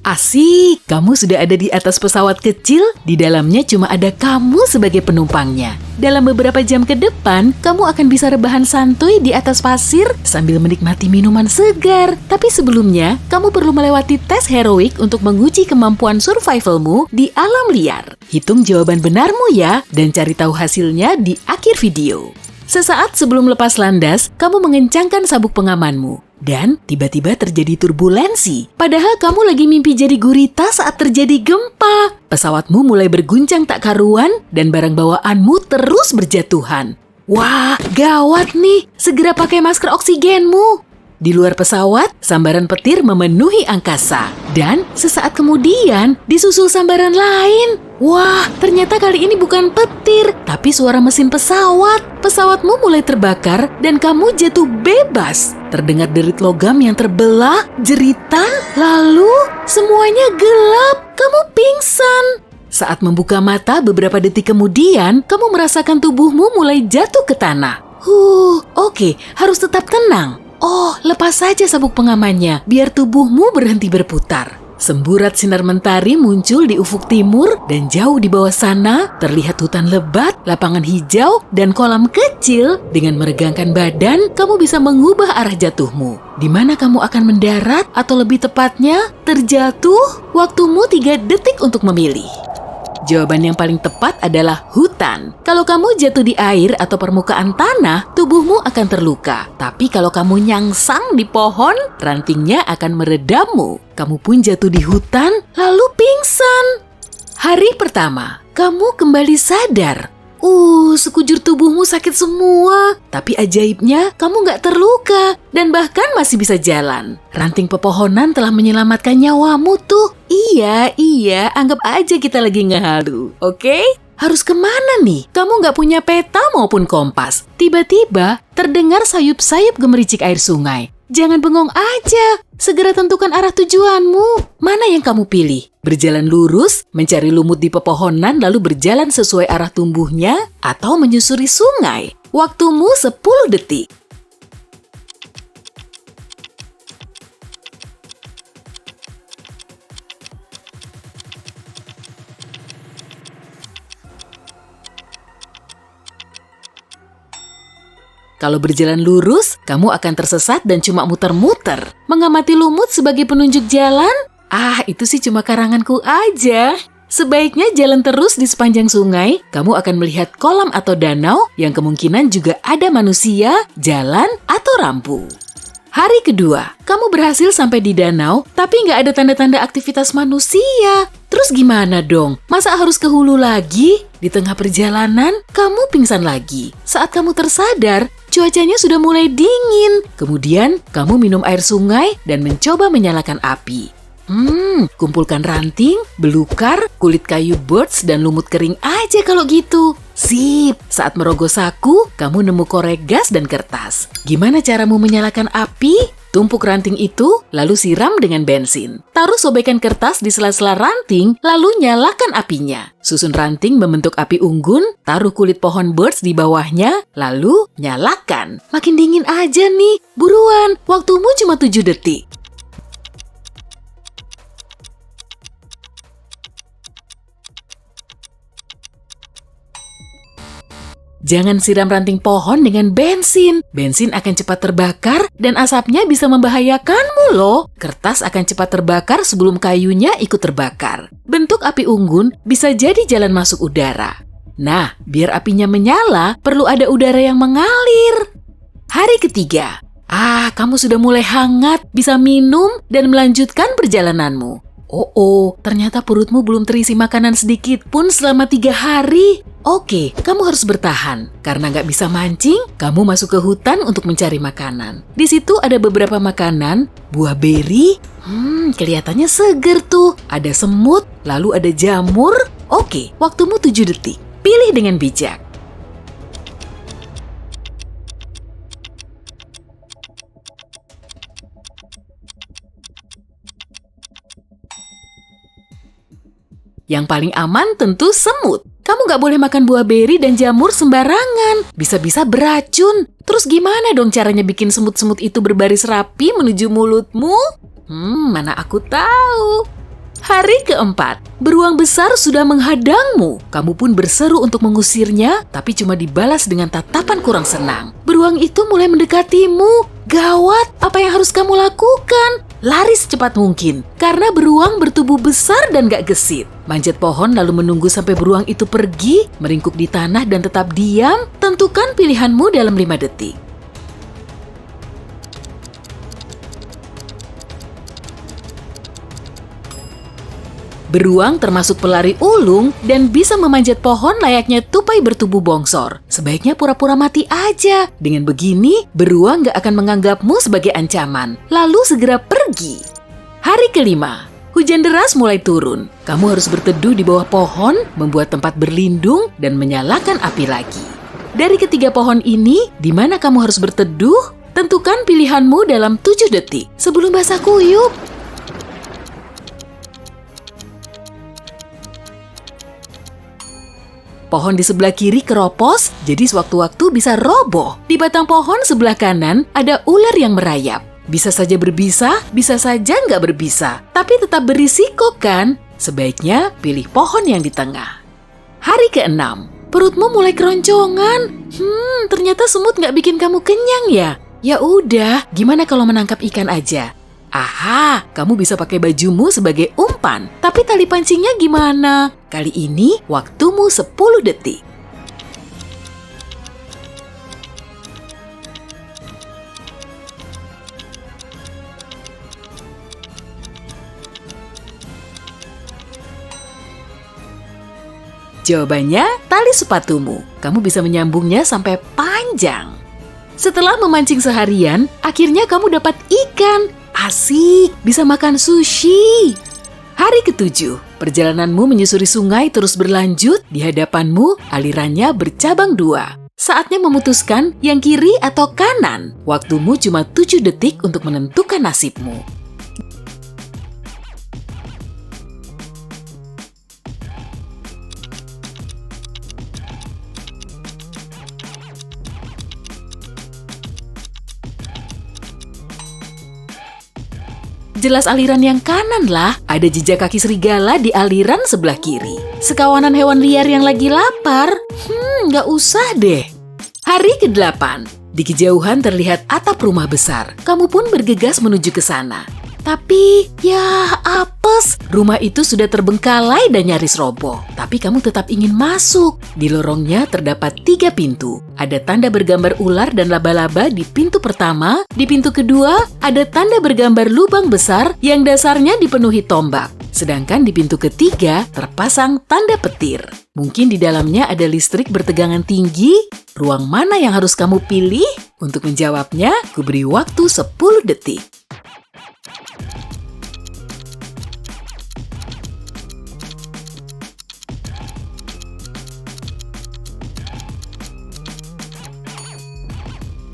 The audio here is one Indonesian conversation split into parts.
Asik, kamu sudah ada di atas pesawat kecil, di dalamnya cuma ada kamu sebagai penumpangnya. Dalam beberapa jam ke depan, kamu akan bisa rebahan santuy di atas pasir sambil menikmati minuman segar. Tapi sebelumnya, kamu perlu melewati tes heroik untuk menguji kemampuan survivalmu di alam liar. Hitung jawaban benarmu ya, dan cari tahu hasilnya di akhir video. Sesaat sebelum lepas landas, kamu mengencangkan sabuk pengamanmu. Dan tiba-tiba terjadi turbulensi. Padahal kamu lagi mimpi jadi gurita saat terjadi gempa. Pesawatmu mulai berguncang tak karuan dan barang bawaanmu terus berjatuhan. Wah, gawat nih. Segera pakai masker oksigenmu. Di luar pesawat, sambaran petir memenuhi angkasa. Dan sesaat kemudian, disusul sambaran lain. Wah, ternyata kali ini bukan petir, tapi suara mesin pesawat. Pesawatmu mulai terbakar dan kamu jatuh bebas. Terdengar derit logam yang terbelah, jeritan, lalu semuanya gelap. Kamu pingsan. Saat membuka mata beberapa detik kemudian, kamu merasakan tubuhmu mulai jatuh ke tanah. Oke, harus tetap tenang. Oh, lepas saja sabuk pengamannya, biar tubuhmu berhenti berputar. Semburat sinar mentari muncul di ufuk timur dan jauh di bawah sana terlihat hutan lebat, lapangan hijau, dan kolam kecil. Dengan meregangkan badan, kamu bisa mengubah arah jatuhmu. Di mana kamu akan mendarat atau lebih tepatnya terjatuh? Waktumu 3 detik untuk memilih. Jawaban yang paling tepat adalah hutan. Kalau kamu jatuh di air atau permukaan tanah, tubuhmu akan terluka. Tapi kalau kamu nyangsang di pohon, rantingnya akan meredammu. Kamu pun jatuh di hutan, lalu pingsan. Hari pertama, kamu kembali sadar. Sekujur tubuhmu sakit semua. Tapi ajaibnya, kamu nggak terluka dan bahkan masih bisa jalan. Ranting pepohonan telah menyelamatkan nyawamu tuh. Iya, anggap aja kita lagi ngehalu, oke? Harus kemana nih? Kamu nggak punya peta maupun kompas. Tiba-tiba, terdengar sayup-sayup gemericik air sungai. Jangan bengong aja, segera tentukan arah tujuanmu. Mana yang kamu pilih? Berjalan lurus, mencari lumut di pepohonan lalu berjalan sesuai arah tumbuhnya, atau menyusuri sungai? Waktumu 10 detik. Kalau berjalan lurus, kamu akan tersesat dan cuma muter-muter. Mengamati lumut sebagai penunjuk jalan? Itu sih cuma karanganku aja. Sebaiknya jalan terus di sepanjang sungai, kamu akan melihat kolam atau danau yang kemungkinan juga ada manusia, jalan, atau rampu. Hari kedua, kamu berhasil sampai di danau, tapi nggak ada tanda-tanda aktivitas manusia. Terus gimana dong? Masa harus ke hulu lagi? Di tengah perjalanan, kamu pingsan lagi. Saat kamu tersadar, cuacanya sudah mulai dingin. Kemudian, kamu minum air sungai dan mencoba menyalakan api. Kumpulkan ranting, belukar, kulit kayu birch, dan lumut kering aja kalau gitu. Sip! Saat merogoh saku, kamu nemu korek gas dan kertas. Gimana caramu menyalakan api? Tumpuk ranting itu, lalu siram dengan bensin. Taruh sobekan kertas di sela-sela ranting, lalu nyalakan apinya. Susun ranting membentuk api unggun, taruh kulit pohon birch di bawahnya, lalu nyalakan. Makin dingin aja nih. Buruan, waktumu cuma 7 detik. Jangan siram ranting pohon dengan bensin. Bensin akan cepat terbakar dan asapnya bisa membahayakanmu loh. Kertas akan cepat terbakar sebelum kayunya ikut terbakar. Bentuk api unggun bisa jadi jalan masuk udara. Nah, biar apinya menyala, perlu ada udara yang mengalir. Hari ketiga. Kamu sudah mulai hangat, bisa minum dan melanjutkan perjalananmu. Ternyata perutmu belum terisi makanan sedikit pun selama 3 hari. Oke, kamu harus bertahan. Karena nggak bisa mancing, kamu masuk ke hutan untuk mencari makanan. Di situ ada beberapa makanan, buah beri. Kelihatannya seger tuh. Ada semut, lalu ada jamur. Oke, waktumu 7 detik. Pilih dengan bijak. Yang paling aman tentu semut. Kamu nggak boleh makan buah beri dan jamur sembarangan. Bisa-bisa beracun. Terus gimana dong caranya bikin semut-semut itu berbaris rapi menuju mulutmu? Mana aku tahu. Hari keempat, beruang besar sudah menghadangmu. Kamu pun berseru untuk mengusirnya, tapi cuma dibalas dengan tatapan kurang senang. Beruang itu mulai mendekatimu. Gawat, apa yang harus kamu lakukan? Lari secepat mungkin, karena beruang bertubuh besar dan gak gesit. Manjat pohon lalu menunggu sampai beruang itu pergi, meringkuk di tanah dan tetap diam. Tentukan pilihanmu dalam 5 detik. Beruang termasuk pelari ulung dan bisa memanjat pohon layaknya tupai bertubuh bongsor. Sebaiknya pura-pura mati aja. Dengan begini, beruang gak akan menganggapmu sebagai ancaman. Lalu segera pergi. Hari kelima, hujan deras mulai turun. Kamu harus berteduh di bawah pohon, membuat tempat berlindung, dan menyalakan api lagi. Dari ketiga pohon ini, di mana kamu harus berteduh? Tentukan pilihanmu dalam 7 detik sebelum basah kuyup. Pohon di sebelah kiri keropos, jadi sewaktu-waktu bisa roboh. Di batang pohon sebelah kanan ada ular yang merayap. Bisa saja berbisa, bisa saja nggak berbisa. Tapi tetap berisiko kan? Sebaiknya pilih pohon yang di tengah. Hari ke-6, perutmu mulai keroncongan. Ternyata semut nggak bikin kamu kenyang ya? Ya udah, gimana kalau menangkap ikan aja? Aha, kamu bisa pakai bajumu sebagai umpan. Tapi tali pancingnya gimana? Kali ini waktumu 10 detik. Jawabannya, tali sepatumu. Kamu bisa menyambungnya sampai panjang. Setelah memancing seharian, akhirnya kamu dapat ikan. Asik, bisa makan sushi. Hari ke-7, perjalananmu menyusuri sungai terus berlanjut. Di hadapanmu, alirannya bercabang 2. Saatnya memutuskan yang kiri atau kanan. Waktumu cuma 7 detik untuk menentukan nasibmu. Jelas aliran yang kanan lah, ada jejak kaki serigala di aliran sebelah kiri. Sekawanan hewan liar yang lagi lapar? Nggak usah deh. Hari ke-8, di kejauhan terlihat atap rumah besar. Kamu pun bergegas menuju ke sana. Tapi, ya apes, rumah itu sudah terbengkalai dan nyaris roboh. Tapi kamu tetap ingin masuk. Di lorongnya terdapat 3 pintu. Ada tanda bergambar ular dan laba-laba di pintu pertama. Di pintu kedua, ada tanda bergambar lubang besar yang dasarnya dipenuhi tombak. Sedangkan di pintu ketiga, terpasang tanda petir. Mungkin di dalamnya ada listrik bertegangan tinggi. Ruang mana yang harus kamu pilih? Untuk menjawabnya, kuberi waktu 10 detik.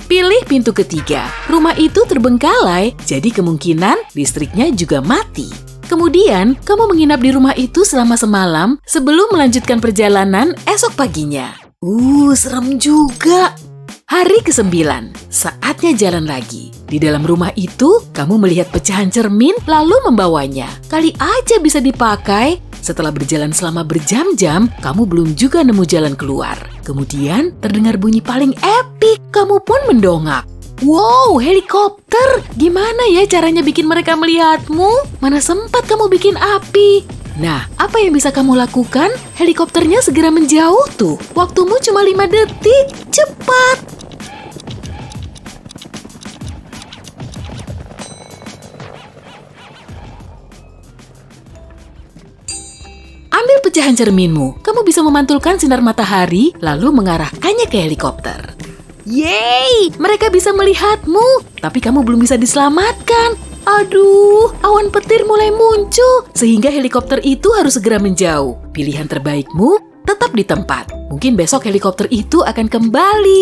Pilih pintu ketiga. Rumah itu terbengkalai, jadi kemungkinan listriknya juga mati. Kemudian, kamu menginap di rumah itu selama semalam sebelum melanjutkan perjalanan esok paginya. Serem juga. Hari ke-9, saatnya jalan lagi. Di dalam rumah itu, kamu melihat pecahan cermin lalu membawanya. Kali aja bisa dipakai. Setelah berjalan selama berjam-jam, kamu belum juga nemu jalan keluar. Kemudian, terdengar bunyi paling epik. Kamu pun mendongak. Wow, helikopter! Gimana ya caranya bikin mereka melihatmu? Mana sempat kamu bikin api? Nah, apa yang bisa kamu lakukan? Helikopternya segera menjauh tuh. Waktumu cuma 5 detik. Cepat! Ambil pecahan cerminmu. Kamu bisa memantulkan sinar matahari, lalu mengarahkannya ke helikopter. Yeay! Mereka bisa melihatmu, tapi kamu belum bisa diselamatkan. Aduh, awan petir mulai muncul, sehingga helikopter itu harus segera menjauh. Pilihan terbaikmu tetap di tempat. Mungkin besok helikopter itu akan kembali.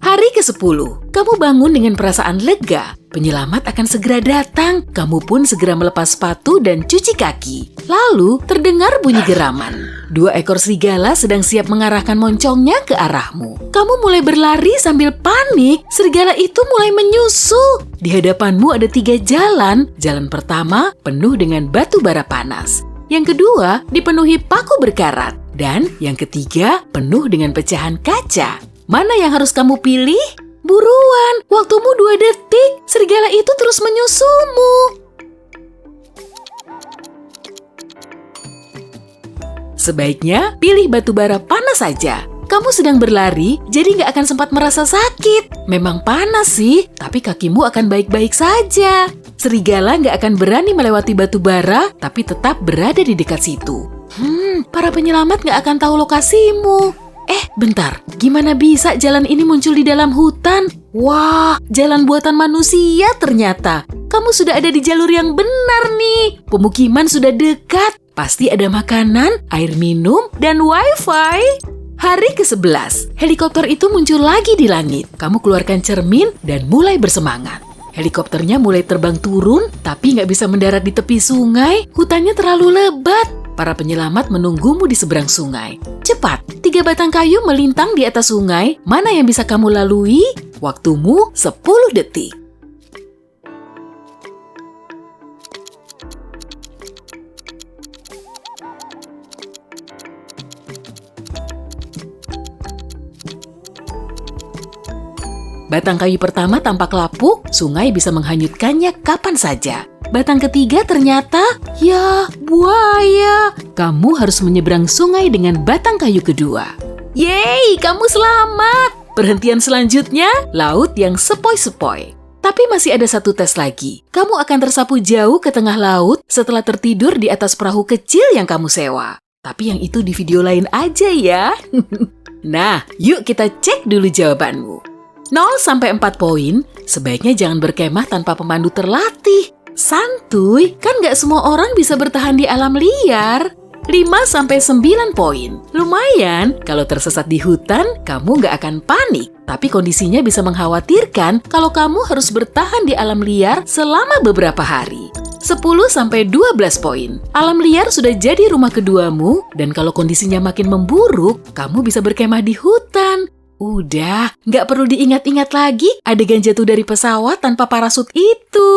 Hari ke-10, kamu bangun dengan perasaan lega. Penyelamat akan segera datang. Kamu pun segera melepas sepatu dan cuci kaki. Lalu terdengar bunyi geraman. 2 ekor serigala sedang siap mengarahkan moncongnya ke arahmu. Kamu mulai berlari sambil panik. Serigala itu mulai menyusul. Di hadapanmu ada 3 jalan. Jalan pertama penuh dengan batu bara panas. Yang kedua dipenuhi paku berkarat. Dan yang ketiga penuh dengan pecahan kaca. Mana yang harus kamu pilih? Buruan, waktumu 2 detik. Serigala itu terus menyusulmu. Sebaiknya pilih batu bara panas saja. Kamu sedang berlari, jadi nggak akan sempat merasa sakit. Memang panas sih, tapi kakimu akan baik-baik saja. Serigala nggak akan berani melewati batu bara, tapi tetap berada di dekat situ. Para penyelamat nggak akan tahu lokasimu. Bentar, gimana bisa jalan ini muncul di dalam hutan? Wah, jalan buatan manusia ternyata. Kamu sudah ada di jalur yang benar nih. Pemukiman sudah dekat. Pasti ada makanan, air minum, dan wifi. Hari ke-11, helikopter itu muncul lagi di langit. Kamu keluarkan cermin dan mulai bersemangat. Helikopternya mulai terbang turun, tapi nggak bisa mendarat di tepi sungai. Hutannya terlalu lebat. Para penyelamat menunggumu di seberang sungai. Cepat, 3 batang kayu melintang di atas sungai. Mana yang bisa kamu lalui? Waktumu 10 detik. Batang kayu pertama tampak lapuk, sungai bisa menghanyutkannya kapan saja. Batang ketiga ternyata, ya, buaya. Kamu harus menyeberang sungai dengan batang kayu kedua. Yeay, kamu selamat! Perhentian selanjutnya, laut yang sepoi-sepoi. Tapi masih ada satu tes lagi. Kamu akan tersapu jauh ke tengah laut setelah tertidur di atas perahu kecil yang kamu sewa. Tapi yang itu di video lain aja ya. Nah, yuk kita cek dulu jawabanmu. 0-4 poin, sebaiknya jangan berkemah tanpa pemandu terlatih. Santuy, kan nggak semua orang bisa bertahan di alam liar. 5-9 poin, lumayan. Kalau tersesat di hutan, kamu nggak akan panik. Tapi kondisinya bisa mengkhawatirkan kalau kamu harus bertahan di alam liar selama beberapa hari. 10-12 poin, alam liar sudah jadi rumah keduamu. Dan kalau kondisinya makin memburuk, kamu bisa berkemah di hutan. Udah, nggak perlu diingat-ingat lagi adegan jatuh dari pesawat tanpa parasut itu.